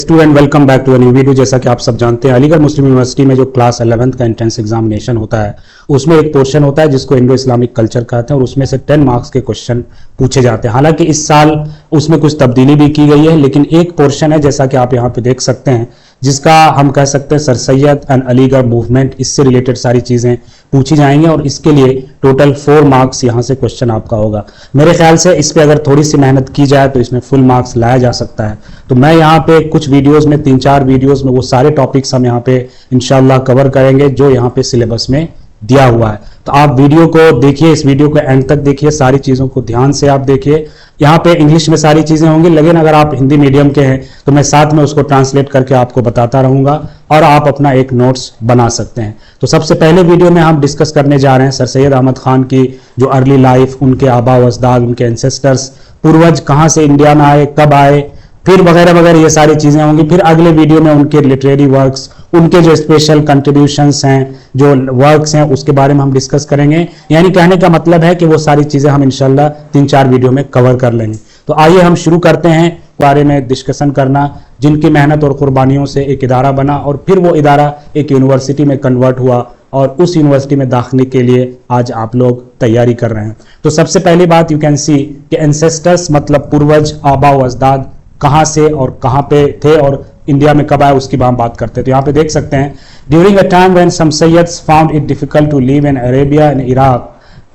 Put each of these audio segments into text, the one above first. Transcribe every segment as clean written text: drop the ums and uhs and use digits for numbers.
Student welcome back to a new video. जैसा कि आप सब जानते हैं, अलीगढ़ मुस्लिम यूनिवर्सिटी में जो क्लास 11th का एंट्रेंस एग्जामिनेशन होता है उसमें एक पोर्शन होता है जिसको इंडो इस्लामिक कल्चर कहते हैं और उसमें से 10 मार्क्स के क्वेश्चन पूछे जाते हैं। हालांकि इस साल उसमें कुछ तब्दीली भी की गई है, लेकिन एक पोर्शन है जैसा कि आप यहाँ पे देख सकते हैं जिसका हम कह सकते हैं sir Syed and Aligarh movement, इससे रिलेटेड सारी चीजें पूछी जाएंगी और इसके लिए टोटल 4 मार्क्स यहाँ से क्वेश्चन आपका होगा। मेरे ख्याल से इस पे अगर थोड़ी सी मेहनत की जाए तो इसमें फुल मार्क्स लाया जा सकता है। तो मैं यहाँ पे कुछ वीडियोस में 3-4 वीडियोस में वो सारे टॉपिक्स हम यहाँ पे इंशाल्लाह कवर करेंगे जो यहाँ पे सिलेबस में दिया हुआ है। तो आप वीडियो को देखिए, इस वीडियो को एंड तक देखिए, सारी चीजों को ध्यान से आप देखिए। यहाँ पे इंग्लिश में सारी चीजें होंगी, लेकिन अगर आप हिंदी मीडियम के हैं तो मैं साथ में उसको ट्रांसलेट करके आपको बताता रहूंगा और आप अपना एक नोट्स बना सकते हैं। तो सबसे पहले वीडियो में हम डिस्कस करने जा रहे हैं सर सैयद अहमद खान की जो अर्ली लाइफ, उनके आबा व अजदाद, उनके एंसेस्टर्स, पूर्वज कहाँ से इंडिया में आए, कब आए, फिर वगैरह वगैरह ये सारी चीजें होंगी। फिर अगले वीडियो में उनके लिटरेरी वर्क्स, उनके जो स्पेशल कंट्रीब्यूशंस हैं, जो वर्क्स हैं, उसके बारे में हम डिस्कस करेंगे। यानी कहने का मतलब है कि वो सारी चीजें हम इंशाल्लाह 3-4 वीडियो में कवर कर लेंगे। तो आइए हम शुरू करते हैं बारे में डिस्कशन करना, जिनकी मेहनत और कुर्बानियों से एक इदारा बना और फिर वो इदारा एक यूनिवर्सिटी में कन्वर्ट हुआ और उस यूनिवर्सिटी में दाखिले के लिए आज आप लोग तैयारी कर रहे हैं। तो सबसे पहली बात यू कैन सी कि एंसेस्टर्स मतलब पूर्वज, आबा व अजदाद कहाँ से और कहाँ पे थे और इंडिया में कब आए उसकी हम बात करते हैं। तो यहाँ पे देख सकते हैं, during a time when some Syeds found it difficult to live in Arabia and Iraq,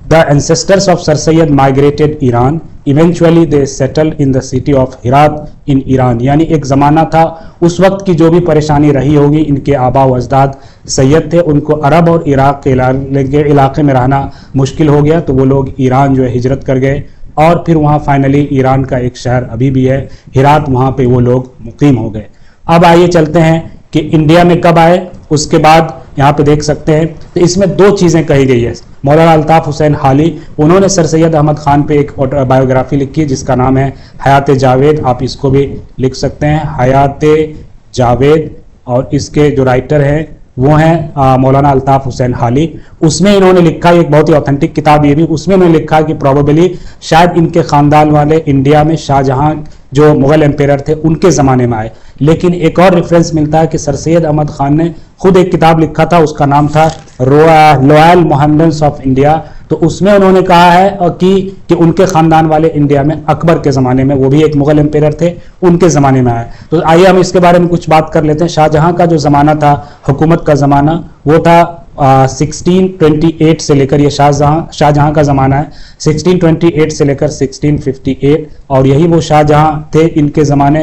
the ancestors of sir Syed migrated Iran, eventually they settled in the city of Herat in Iran. यानी एक जमाना था, उस वक्त की जो भी परेशानी रही होगी, इनके आबा व अजदाद सैयद थे, उनको अरब और इराक के इलाके में रहना मुश्किल हो गया, तो वो लोग ईरान जो है हिजरत कर गए और फिर वहाँ फाइनली ईरान का एक शहर अभी भी है हिरात, वहाँ पे वो लोग मुकीम हो गए। अब आइए चलते हैं कि इंडिया में कब आए। उसके बाद यहाँ पे देख सकते हैं तो इसमें 2 चीजें कही गई है। मौलाना अल्ताफ हुसैन हाली, उन्होंने सर सैयद अहमद खान पे एक बायोग्राफी लिखी है जिसका नाम है हयात जावेद, आप इसको भी लिख सकते हैं हयात जावेद, और इसके जो राइटर हैं वो हैं मौलाना अल्ताफ हुसैन हाली। उसमें इन्होंने लिखा, एक बहुत ही ऑथेंटिक किताब ये भी, उसमें इन्होंने लिखा कि प्रोबेबली शायद इनके खानदान वाले इंडिया में शाहजहां जो मुगल एम्पेयर थे उनके ज़माने में आए। लेकिन एक और रेफरेंस मिलता है कि सर सैयद अहमद खान ने खुद एक किताब लिखा था, उसका नाम था लॉयल मोहम्मदन्स ऑफ इंडिया। तो उसमें उन्होंने कहा है कि उनके खानदान वाले इंडिया में अकबर के ज़माने में, वो भी एक मुगल एम्पेयर थे, उनके ज़माने में आए। तो आइए हम इसके बारे में कुछ बात कर लेते हैं। शाहजहां का जो ज़माना था, हुकूमत का ज़माना, वो था 1628 से लेकर, ये शाहजहां का ज़माना है 1628 से लेकर 1658, और यही वो शाहजहां थे। इनके ज़माने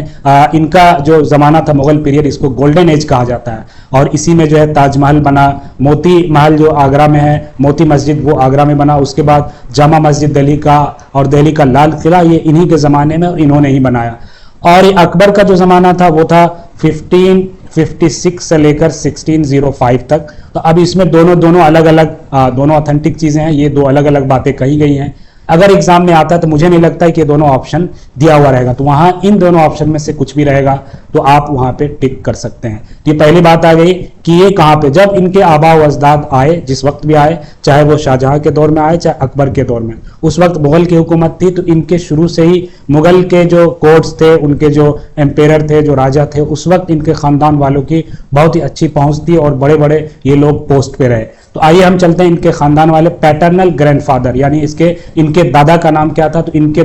इनका जो ज़माना था मुगल पीरियड, इसको गोल्डन एज कहा जाता है। और इसी में जो है ताजमहल बना, मोती महल जो आगरा में है, मोती मस्जिद वो आगरा में बना, उसके बाद जामा मस्जिद दिल्ली का और दिल्ली का लाल किला, ये इन्हीं के ज़माने में इन्होंने ही बनाया। और अकबर का जो ज़माना था वो था 1556 से लेकर 1605 तक। तो अब इसमें दोनों अलग अलग दोनों ऑथेंटिक चीजें हैं, ये 2 अलग अलग बातें कही गई हैं। अगर एग्जाम में आता है तो मुझे नहीं लगता है कि ये दोनों ऑप्शन दिया हुआ रहेगा, तो वहां इन दोनों ऑप्शन में से कुछ भी रहेगा तो आप वहां पे टिक कर सकते हैं। ये पहली बात आ गई कि ये कहां पे, जब इनके आबा व अजदाद आए, जिस वक्त भी आए, चाहे वो शाहजहां के दौर में आए चाहे अकबर के दौर में, उस वक्त मुगल की हुकूमत थी, तो इनके शुरू से ही मुगल के जो कोर्ट्स थे, उनके जो एम्पेयर थे, जो राजा थे, उस वक्त इनके खानदान वालों की बहुत ही अच्छी पहुंच थी और बड़े बड़े ये लोग पोस्ट पे रहे। तो आइए हम चलते हैं इनके खानदान वाले पैटर्नल ग्रैंडफादर, यानी इनके दादा का नाम क्या था। तो इनके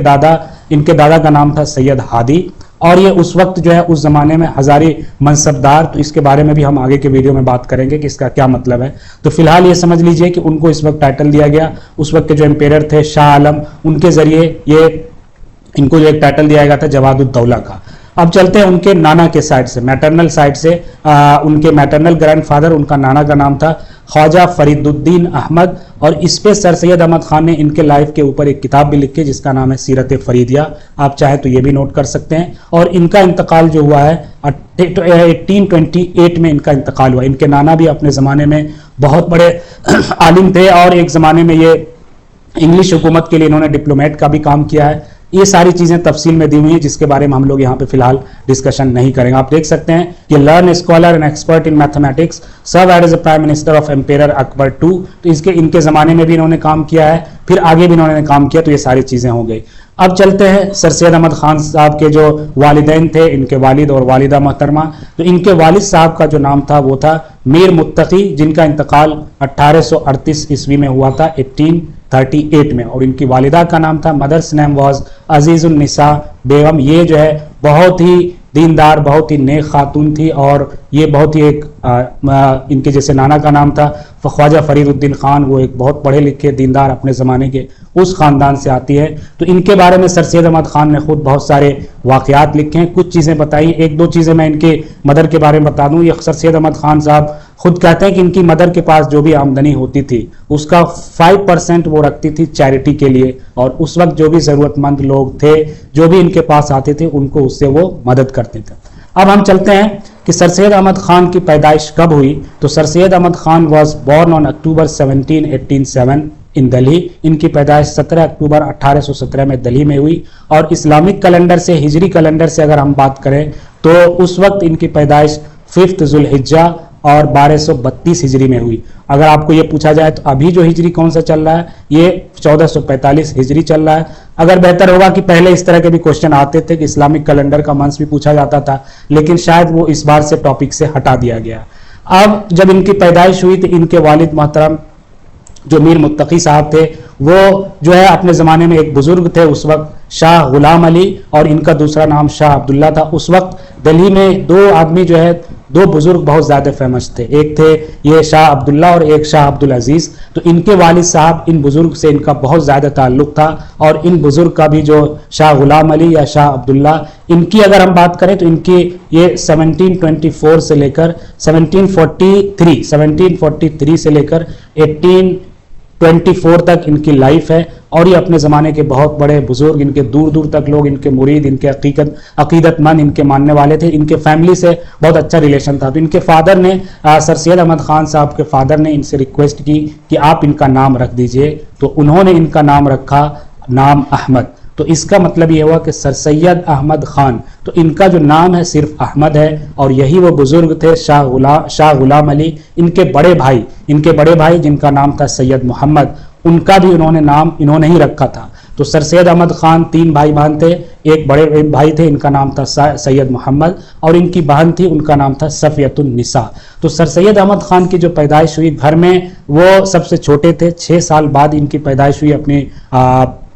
दादा का नाम था सैयद हादी, और ये उस वक्त जो है उस जमाने में हजारी मनसबदार, तो इसके बारे में भी हम आगे के वीडियो में बात करेंगे कि इसका क्या मतलब है। तो फिलहाल ये समझ लीजिए कि उनको इस वक्त टाइटल दिया गया, उस वक्त के जो एम्पेयर थे शाह आलम, उनके जरिए ये इनको जो एक टाइटल दिया गया था जवादुद्दौला का। अब चलते हैं उनके नाना के साइड से, मैटरनल साइड से। उनके मैटरनल ग्रैंडफादर, उनका नाना का नाम था ख्वाजा फरीदुद्दीन अहमद, और इस पे सर सैयद अहमद खान ने इनके लाइफ के ऊपर एक किताब भी लिखी जिसका नाम है सीरत फरीदिया, आप चाहे तो ये भी नोट कर सकते हैं। और इनका इंतकाल जो हुआ है 1828 में इनका इंतकाल हुआ। इनके नाना भी अपने ज़माने में बहुत बड़े आलिम थे और एक ज़माने में ये इंग्लिश हुकूमत के लिए इन्होंने डिप्लोमेट का भी काम किया है। ये सारी चीजें तफसील में दी हुई हैं जिसके बारे में हम लोग यहाँ पे फिलहाल डिस्कशन नहीं करेंगे। आप देख सकते हैं कि learn scholar and expert in mathematics, serve as a prime minister of empire Akbar II। तो इनके जमाने में भी इन्होंने काम किया है, फिर आगे भी इन्होंने काम किया, तो ये सारी चीजें हो गई। अब चलते हैं सर सैयद अहमद खान साहब के जो वालिदैन थे, इनके वालिद और वालिदा मोहतरमा। तो इनके वालिद साहब का जो नाम था वो था मीर मुत्तकी, जिनका इंतकाल 1838 ईस्वी में हुआ था, 1838 में। और इनकी वालिदा का नाम था, मदर्स नेम वाज अजीजुन निसा बेगम। ये जो है बहुत ही दीनदार, बहुत ही नेक खातून थी, और ये बहुत ही एक इनके जैसे नाना का नाम था ख्वाजा फरीदुद्दीन खान, वो एक बहुत पढ़े लिखे दीनदार अपने ज़माने के उस ख़ानदान से आती है। तो इनके बारे में सर सैयद अहमद खान ने खुद बहुत सारे वाक़यात लिखे हैं, कुछ चीज़ें बताई। एक दो चीज़ें मैं इनके मदर के बारे में बता दूँ। ये सर सैयद अहमद खान साहब खुद कहते हैं कि इनकी मदर के पास जो भी आमदनी होती थी उसका 5% वो रखती थी चैरिटी के लिए, और उस वक्त जो भी ज़रूरतमंद लोग थे, जो भी इनके पास आते थे, उनको उससे वो मदद करते थे। अब हम चलते हैं कि सर सैयद अहमद खान की पैदाइश कब हुई। तो sir Syed Ahmad Khan was born on October 17, 1807 in Delhi. इनकी पैदाइश 17 अक्टूबर 1817 में दिल्ली में हुई। और इस्लामिक कैलेंडर से, हिजरी कैलेंडर से अगर हम बात करें तो उस वक्त इनकी पैदाइश 5 जुल्हिज्जा और 1232 हिजरी में हुई। अगर आपको ये पूछा जाए तो अभी जो हिजरी कौन सा चल रहा है, ये 1445 हिजरी चल रहा है। अगर बेहतर होगा कि पहले इस तरह के भी क्वेश्चन आते थे कि इस्लामिक कैलेंडर का मंथ भी पूछा जाता था, लेकिन शायद वो इस बार से टॉपिक से हटा दिया गया। अब जब इनकी पैदाइश हुई तो इनके वालिद मोहतरम जो मीर मुत्तकी साहब थे, वो जो है अपने ज़माने में एक बुजुर्ग थे उस वक्त, शाह गुलाम अली, और इनका दूसरा नाम शाह अब्दुल्ला था। उस वक्त दिल्ली में दो आदमी जो है, दो बुजुर्ग बहुत ज़्यादा फेमस थे। एक थे ये शाह अब्दुल्ला और एक शाह अब्दुल अजीज़। तो इनके वालिद साहब, इन बुजुर्ग से इनका बहुत ज़्यादा ताल्लुक़ था। और इन बुजुर्ग का भी जो शाह गुलाम अली या शाह अब्दुल्ला, इनकी अगर हम बात करें तो इनकी ये 1724 से लेकर 1743 से लेकर 1824 तक इनकी लाइफ है। और ये अपने ज़माने के बहुत बड़े बुजुर्ग, इनके दूर दूर तक लोग इनके मुरीद, इनके अकीदतमंद, इनके मानने वाले थे। इनके फैमिली से बहुत अच्छा रिलेशन था। तो इनके फादर ने, सर सैयद अहमद खान साहब के फादर ने इनसे रिक्वेस्ट की कि आप इनका नाम रख दीजिए। तो उन्होंने इनका नाम रखा नाम अहमद। तो इसका मतलब ये हुआ कि सर सैयद अहमद खान, तो इनका जो नाम है सिर्फ अहमद है। और यही वो बुजुर्ग थे शाह गुलाम अली। इनके बड़े भाई जिनका नाम था सैयद मोहम्मद, उनका भी उन्होंने नाम इन्होंने ही रखा था। तो सर सैयद अहमद खान 3 भाई बहन थे। एक बड़े भाई थे, इनका नाम था सैयद मोहम्मद, और इनकी बहन थी, उनका नाम था सफियतुन निसा। तो सर सैयद अहमद खान की जो पैदाइश हुई घर में, वो सबसे छोटे थे। 6 साल बाद इनकी पैदाइश हुई अपनी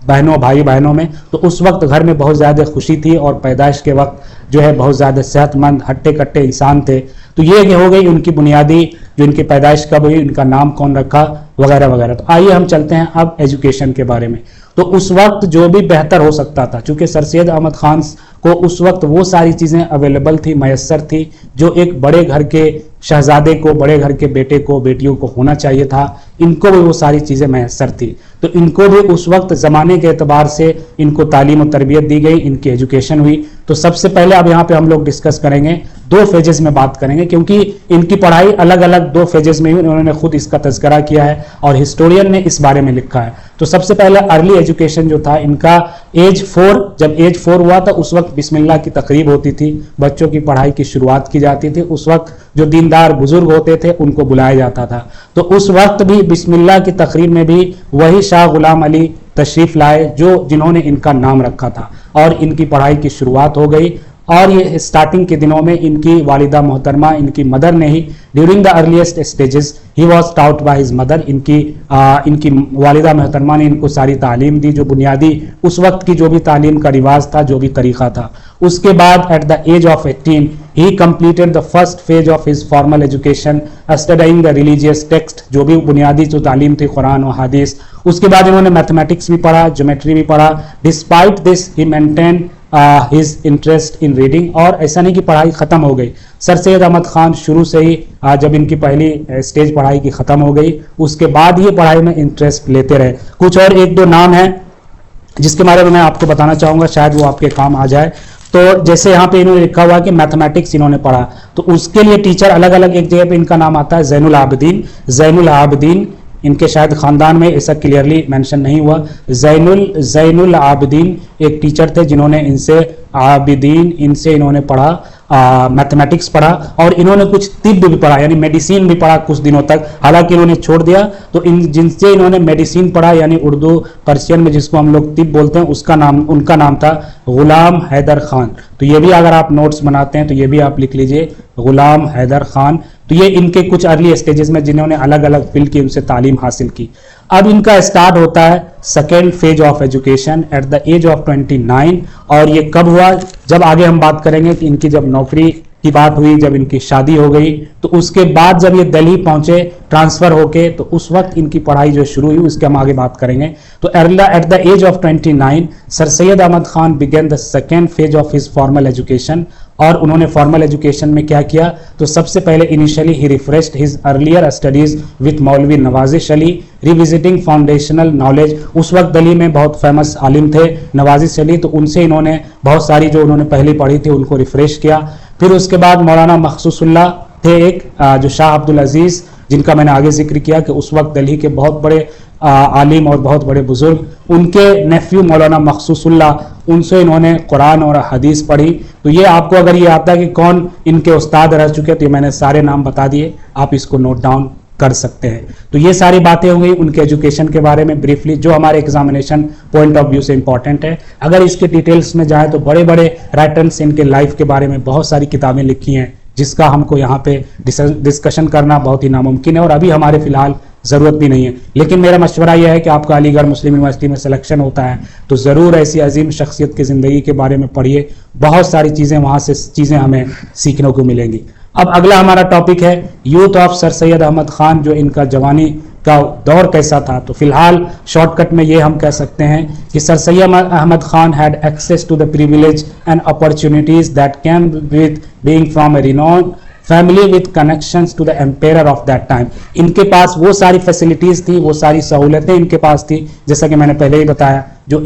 भाई बहनों में। तो उस वक्त घर में बहुत ज़्यादा खुशी थी, और पैदाइश के वक्त जो है बहुत ज़्यादा सेहतमंद हट्टे कट्टे इंसान थे। तो ये हो गई उनकी बुनियादी, जो इनकी पैदाइश कब हुई, इनका नाम कौन रखा, वगैरह वगैरह। तो आइए हम चलते हैं अब एजुकेशन के बारे में। तो उस वक्त जो भी बेहतर हो सकता था, चूंकि सर सैयद अहमद खान को उस वक्त वो सारी चीज़ें अवेलेबल थी, मैसर थी, जो एक बड़े घर के शहजादे को, बड़े घर के बेटे को, बेटियों को होना चाहिए था। इनको भी वो सारी चीज़ें मैसर थी। तो इनको भी उस वक्त ज़माने के एतबार से इनको तालीम और तरबियत दी गई, इनकी एजुकेशन हुई। तो सबसे पहले अब यहाँ पे हम लोग डिस्कस करेंगे, 2 फेजेस में बात करेंगे, क्योंकि इनकी पढ़ाई अलग अलग 2 फेजेस में हुई। उन्होंने खुद इसका तज़किरा किया है और हिस्टोरियन ने इस बारे में लिखा है। तो सबसे पहले अर्ली एजुकेशन जो था इनका एज 4, जब एज 4 हुआ था उस वक्त बिस्मिल्लाह की तकरीब होती थी, बच्चों की पढ़ाई की शुरुआत की जाती थी। उस वक्त जो दीनदार बुजुर्ग होते थे उनको बुलाया जाता था। तो उस वक्त भी बिस्मिल्लाह की तकरीब में भी वही शाह गुलाम अली तशरीफ लाए जिन्होंने इनका नाम रखा था, और इनकी पढ़ाई की शुरुआत हो गई। और ये स्टार्टिंग के दिनों में इनकी वालिदा मोहतरमा, इनकी मदर ने ही, during the earliest stages he was taught by his mother, इनकी वालिदा मोहतरमा ने इनको सारी तालीम दी, जो बुनियादी उस वक्त की जो भी तालीम का रिवाज था, जो भी तरीका था। उसके बाद at the age of 18 he completed the first phase of his formal education studying the religious text, जो भी बुनियादी जो तालीम थी कुरान और हदीस। उसके बाद इन्होंने मैथमेटिक्स भी पढ़ा, ज्योमेट्री भी पढ़ा। Despite this he maintain his interest in reading. और ऐसा नहीं कि पढ़ाई ख़त्म हो गई, सर सैयद अहमद खान शुरू से ही जब इनकी पहली स्टेज पढ़ाई की ख़त्म हो गई, उसके बाद ये पढ़ाई में इंटरेस्ट लेते रहे। कुछ और 1-2 नाम हैं जिसके बारे में मैं आपको बताना चाहूँगा, शायद वो आपके काम आ जाए। तो जैसे यहाँ पे इन्होंने लिखा हुआ है कि मैथमेटिक्स इन्होंने पढ़ा, तो उसके लिए टीचर अलग अलग, एक जगह पे इनका नाम आता है ज़ैनुल आबिदीन। इनके शायद ख़ानदान में ऐसा क्लियरली मेंशन नहीं हुआ। ज़ैनुल आबिदीन एक टीचर थे जिन्होंने इनसे इन्होंने पढ़ा। मैथमेटिक्स पढ़ा और इन्होंने कुछ तिब्ब भी पढ़ा, यानी मेडिसिन भी पढ़ा कुछ दिनों तक, हालांकि इन्होंने छोड़ दिया। तो इन जिनसे इन्होंने मेडिसिन पढ़ा, यानी उर्दू पर्शियन में जिसको हम लोग तिब्ब बोलते हैं, उनका नाम था गुलाम हैदर खान। तो ये भी अगर आप नोट्स बनाते हैं तो ये भी आप लिख लीजिए, गुलाम हैदर खान। तो ये इनके कुछ अर्ली स्टेजेस में जिन्होंने अलग अलग फील्ड की उनसे तालीम हासिल की। अब इनका स्टार्ट होता है second phase of education at the age of 29। और ये कब हुआ, जब आगे हम बात करेंगे कि इनकी जब नौकरी की बात हुई, जब इनकी शादी हो गई, तो उसके बाद जब ये दिल्ली पहुंचे ट्रांसफर होके, तो उस वक्त इनकी पढ़ाई जो शुरू हुई उसके हम आगे बात करेंगे। तो at the age of 29 sir Syed Ahmad Khan began the second phase of his formal education. और उन्होंने फॉर्मल एजुकेशन में क्या किया, तो सबसे पहले initially he refreshed his earlier studies with मौलवी नवाजिश अली, रिविजिटिंग फाउंडेशनल नॉलेज। उस वक्त दिल्ली में बहुत फेमस आलिम थे नवाजिश अली, तो उनसे इन्होंने बहुत सारी जो उन्होंने पहले पढ़ी थी उनको रिफ्रेश किया। फिर उसके बाद मौलाना मखसूसुल्लाह थे एक, जो शाह अब्दुल अजीज, जिनका मैंने आगे जिक्र किया कि उस वक्त दिल्ली के बहुत बड़े आलिम और बहुत बड़े बुजुर्ग, उनके नेफ्यू मौलाना मखसूसुल्लाह, उनसे इन्होंने कुरान और हदीस पढ़ी। तो ये आपको अगर ये आता है कि कौन इनके उस्ताद रह चुके, तो मैंने सारे नाम बता दिए, आप इसको नोट डाउन कर सकते हैं। तो ये सारी बातें हो गई उनके एजुकेशन के बारे में ब्रीफली, जो हमारे एग्जामिनेशन पॉइंट ऑफ व्यू से इंपॉर्टेंट है। अगर इसके डिटेल्स में जाए तो बड़े बड़े राइटर्स इनके लाइफ के बारे में बहुत सारी किताबें लिखी हैं, जिसका हमको यहाँ पे डिस्कशन करना बहुत ही नामुमकिन है और अभी हमारे फिलहाल जरूरत भी नहीं है। लेकिन मेरा मशवरा यह है कि आपका अलीगढ़ मुस्लिम यूनिवर्सिटी में सिलेक्शन होता है तो जरूर ऐसी अजीम शख्सियत की जिंदगी के बारे में पढ़िए, बहुत सारी चीजें वहां से चीजें हमें सीखने को मिलेंगी। अब अगला हमारा टॉपिक है youth of sir Syed Ahmad Khan, जो इनका जवानी का दौर कैसा था। तो फिलहाल शॉर्टकट में ये हम कह सकते हैं कि sir Syed Ahmad Khan had access to the privilege and opportunities that came with being from a renowned family with connections to the empire of that time. इनके पास वो सारी फैसिलिटीज थी, वो सारी सहूलतें इनके पास थी, जैसा कि मैंने पहले ही बताया, जो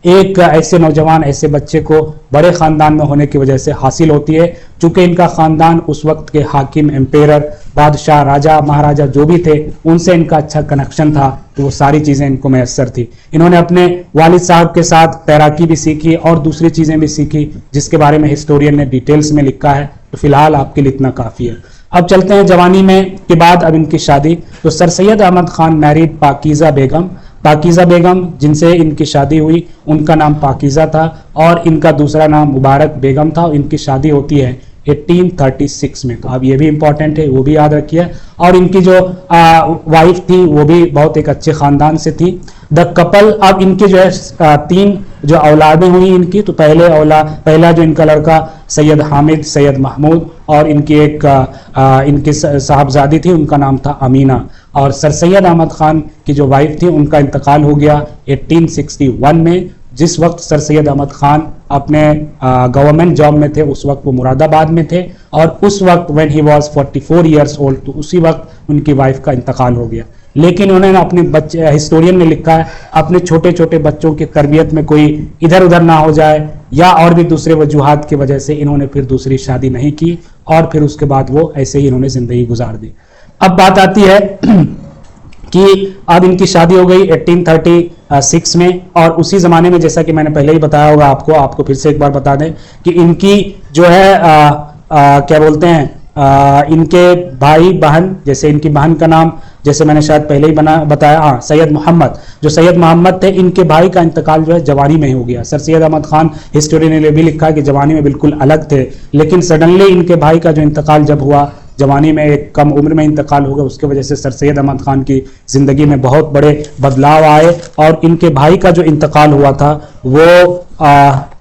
एक ऐसे नौजवान, ऐसे बच्चे को बड़े खानदान में होने की वजह से हासिल होती है। चूंकि इनका खानदान उस वक्त के हाकिम, एम्पायर, बादशाह, राजा, महाराजा जो भी थे, उनसे इनका अच्छा कनेक्शन था, तो वो सारी चीजें इनको मैसर थी। इन्होंने अपने वालिद साहब के साथ तैराकी भी सीखी और दूसरी चीजें भी सीखी, जिसके बारे में हिस्टोरियन ने डिटेल्स में लिखा है। तो फिलहाल आपके लिए इतना काफी है। अब चलते हैं जवानी में के बाद अब इनकी शादी। तो सर सैयद अहमद खान मैरिड पाकीजा बेगम। पाकीजा बेगम जिनसे इनकी शादी हुई, उनका नाम पाकीजा था और इनका दूसरा नाम मुबारक बेगम था। इनकी शादी होती है 1836 में। तो अब ये भी इंपॉर्टेंट है, वो भी याद रखिए। और इनकी जो वाइफ थी वो भी बहुत एक अच्छे खानदान से थी। द कपल, अब इनके जो है 3 जो औलादें हुई इनकी। तो पहला जो इनका लड़का सैयद हामिद, सैयद महमूद, और इनकी एक इनकी साहबजादी थी, उनका नाम था अमीना। और सर सैयद अहमद खान की जो वाइफ थी उनका इंतकाल हो गया 1861 में। जिस वक्त सर सैयद अहमद खान अपने गवर्नमेंट जॉब में थे, उस वक्त वो मुरादाबाद में थे, और उस वक्त when he was 44 years old, तो उसी वक्त उनकी वाइफ का इंतकाल हो गया। लेकिन उन्होंने अपने बच्चे, हिस्टोरियन ने लिखा है, अपने छोटे छोटे बच्चों की तरबियत में कोई इधर उधर ना हो जाए या और भी दूसरे वजूहात की वजह से इन्होंने फिर दूसरी शादी नहीं की और फिर उसके बाद वो ऐसे ही इन्होंने जिंदगी गुजार दी। अब बात आती है कि अब इनकी शादी हो गई 1836 में, और उसी जमाने में जैसा कि मैंने पहले ही बताया होगा आपको फिर से एक बार बता दें कि इनकी जो है क्या बोलते हैं, इनके भाई बहन, जैसे इनकी बहन का नाम जैसे मैंने शायद पहले ही बताया, सैयद मोहम्मद, जो सैयद मोहम्मद थे, इनके भाई का इंतकाल जो है जवानी में ही हो गया। सर सैयद अहमद खान हिस्टोरियन ने भी लिखा है कि जवानी में बिल्कुल अलग थे, लेकिन सडनली इनके भाई का जो इंतकाल जब हुआ, जवानी में एक कम उम्र में इंतकाल हो गया, उसके वजह से सर सैयद अहमद खान की जिंदगी में बहुत बड़े बदलाव आए। और इनके भाई का जो इंतकाल हुआ था वो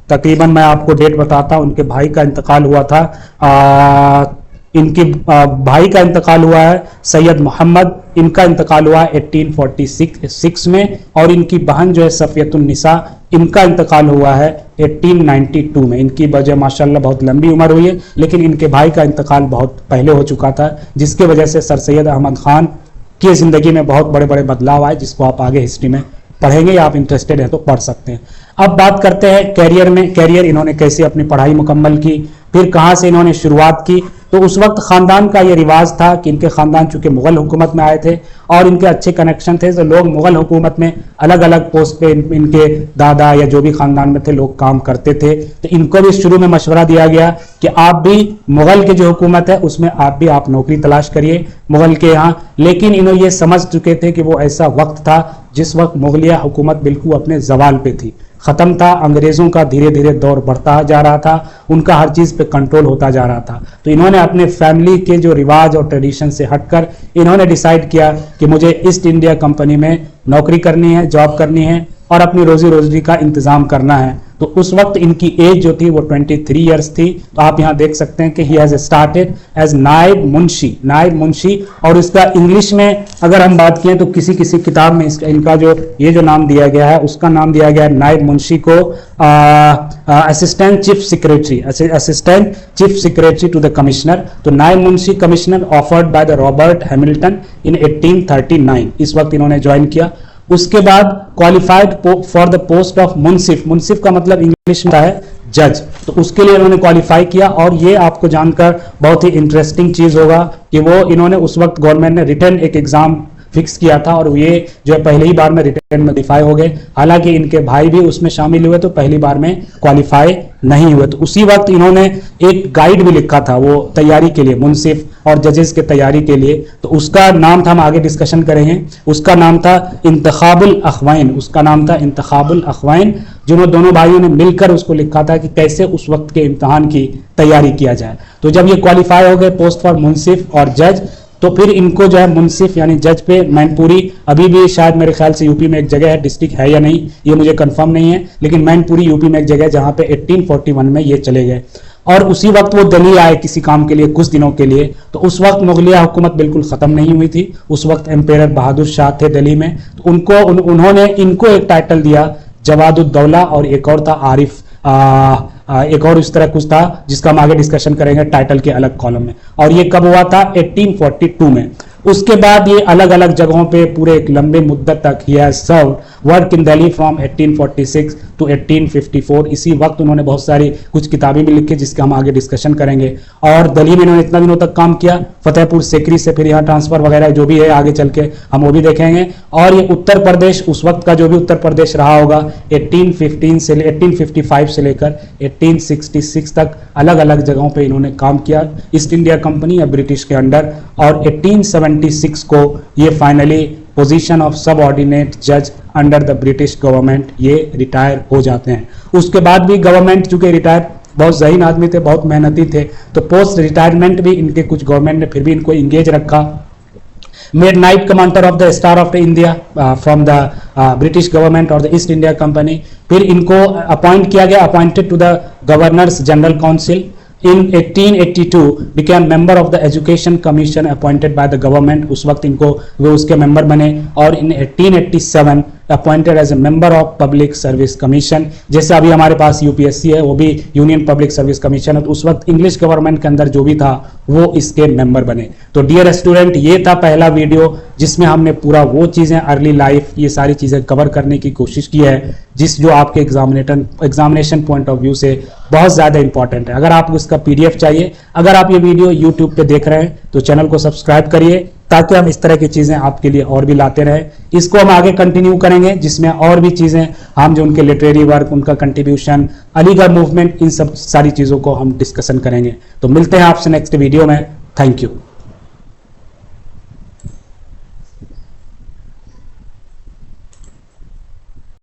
तकरीबन, मैं आपको डेट बताता हूँ, उनके भाई का इंतकाल हुआ था, इनके भाई का इंतकाल हुआ है सैयद मोहम्मद, इनका इंतकाल हुआ 1846 में, और इनकी बहन जो है सफियतुन्निसा, इनका इंतकाल हुआ है 1892 में। इनकी वजह माशाल्लाह बहुत लंबी उम्र हुई है, लेकिन इनके भाई का इंतकाल बहुत पहले हो चुका था, जिसके वजह से सर सैयद अहमद खान की जिंदगी में बहुत बड़े बड़े बदलाव आए, जिसको आप आगे हिस्ट्री में पढ़ेंगे या आप इंटरेस्टेड हैं तो पढ़ सकते हैं। अब बात करते हैं कैरियर में, कैरियर इन्होंने कैसे अपनी पढ़ाई मुकम्मल की। फिर कहाँ से इन्होंने शुरुआत की। तो उस वक्त खानदान का ये रिवाज था कि इनके खानदान चूंकि मुगल हुकूमत में आए थे और इनके अच्छे कनेक्शन थे, तो लोग मुगल हुकूमत में अलग अलग पोस्ट पे इनके दादा या जो भी खानदान में थे लोग काम करते थे। तो इनको भी शुरू में मशवरा दिया गया कि आप भी मुगल की जो हुकूमत है उसमें आप नौकरी तलाश करिए मुगल के यहाँ। लेकिन इन्होंने ये समझ चुके थे कि वो ऐसा वक्त था जिस वक्त मुगलिया हुकूमत बिल्कुल अपने जवाल पे थी, खत्म था, अंग्रेजों का धीरे धीरे दौर बढ़ता जा रहा था, उनका हर चीज पे कंट्रोल होता जा रहा था। तो इन्होंने अपने फैमिली के जो रिवाज और ट्रेडिशन से हटकर इन्होंने डिसाइड किया कि मुझे ईस्ट इंडिया कंपनी में नौकरी करनी है, जॉब करनी है और अपनी रोजी रोटी का इंतजाम करना है। तो उस वक्त इनकी एज जो थी वो 23 इयर्स थी। तो आप यहाँ देख सकते हैं कि ही हैज स्टार्टेड एज नायब मुंशी। और इसका इंग्लिश में अगर हम बात करें तो किसी किसी किताब में इनका जो ये जो नाम दिया गया है उसका नाम दिया गया है नायब मुंशी को assistant chief secretary to the commissioner. तो नायब मुंशी commissioner offered by the Robert Hamilton in 1839, इस वक्त इन्होंने ज्वाइन किया। उसके बाद qualified for the post of munsif का मतलब इंग्लिश में है जज। तो उसके लिए इन्होंने क्वालिफाई किया। और ये आपको जानकर बहुत ही इंटरेस्टिंग चीज होगा कि वो इन्होंने उस वक्त गवर्नमेंट ने रिटर्न एक एग्जाम फिक्स किया था और ये जो है पहली ही बार में रिटर्न में क्वालिफाई हो गए। हालांकि इनके भाई भी उसमें शामिल हुए तो पहली बार में क्वालिफाई नहीं हुए। तो उसी वक्त इन्होंने एक गाइड भी लिखा था वो तैयारी के लिए, मुंसिफ और जजेस के तैयारी के लिए। तो उसका नाम था, हम आगे डिस्कशन करेंगे, उसका नाम था इंतखाबुल अखवाइन, जिन्होंने दोनों भाइयों ने मिलकर उसको लिखा था कि कैसे उस वक्त के इम्तिहान की तैयारी किया जाए। तो जब ये क्वालिफाई हो गए पोस्ट फॉर मुंसिफ और जज, तो फिर इनको जो है मुंसिफ यानी जज पे मैनपुरी, अभी भी शायद मेरे ख्याल से यूपी में एक जगह है, डिस्ट्रिक्ट है या नहीं ये मुझे कंफर्म नहीं है, लेकिन मैनपुरी यूपी में एक जगह है जहां पे 1841 में ये चले गए। और उसी वक्त वो दिल्ली आए किसी काम के लिए कुछ दिनों के लिए। तो उस वक्त मुगलिया हुकूमत बिल्कुल खत्म नहीं हुई थी, उस वक्त एम्पेयर बहादुर शाह थे दिल्ली में। तो उन्होंने इनको एक टाइटल दिया जवादुद्दौला और एक और था आरिफ, एक और इस तरह कुछ था जिसका हम आगे डिस्कशन करेंगे टाइटल के अलग कॉलम में। और ये कब हुआ था? 1842 में। उसके बाद ये अलग अलग जगहों पे पूरे एक लंबे मुद्दत तक ही has served work in Delhi from 1846 to 1854। इसी वक्त उन्होंने बहुत सारी कुछ किताबें भी लिखी जिसके हम आगे डिस्कशन करेंगे। और दिल्ली में इन्होंने इतना दिनों तक काम किया, फतेहपुर सीकरी से फिर यहाँ ट्रांसफर वगैरह जो भी है आगे चल के हम वो भी देखेंगे। और ये उत्तर प्रदेश, उस वक्त का जो भी उत्तर प्रदेश रहा होगा 1855 से लेकर 1866 तक अलग अलग जगहों पे इन्होंने काम किया ईस्ट इंडिया कंपनी या ब्रिटिश के अंडर। और 1876 को ये फाइनली पोजीशन ऑफ सबऑर्डिनेट जज अंडर द ब्रिटिश गवर्नमेंट ये रिटायर हो जाते हैं। उसके बाद भी गवर्नमेंट चूंकि रिटायर, बहुत ज़हीन आदमी थे, बहुत मेहनती थे, तो पोस्ट रिटायरमेंट भी इनके कुछ गवर्नमेंट ने फिर भी इनको इंगेज रखा। Made knight commander of the star of India from the British government और द ईस्ट इंडिया कंपनी। फिर इनको अपॉइंट किया गया, appointed to the governors general council. In 1882 became member of the Education Commission appointed by the government। उस वक्त इनको वो उसके मेंबर बने। और in 1887 appointed as a member of public service commission. जैसे अभी हमारे पास यूपीएससी है वो भी यूनियन पब्लिक सर्विस कमीशन है, तो उस वक्त इंग्लिश गवर्नमेंट के अंदर जो भी था वो इसके मेंबर बने। तो डियर स्टूडेंट, ये था पहला वीडियो जिसमें हमने पूरा वो चीजें अर्ली लाइफ ये सारी चीजें कवर करने की कोशिश की है जो आपके एग्जामिनेशन पॉइंट ऑफ व्यू से बहुत ज्यादा इंपॉर्टेंट है। अगर आपको इसका पीडीएफ चाहिए, अगर आप ये वीडियो यूट्यूब पे देख रहे हैं तो चैनल को सब्सक्राइब करिए ताकि हम इस तरह की चीजें आपके लिए और भी लाते रहे। इसको हम आगे कंटिन्यू करेंगे जिसमें और भी चीजें हम जो उनके लिटरेरी वर्क, उनका कंट्रीब्यूशन, अलीगढ़ मूवमेंट, इन सब सारी चीजों को हम डिस्कशन करेंगे। तो मिलते हैं आपसे नेक्स्ट वीडियो में। Thank you.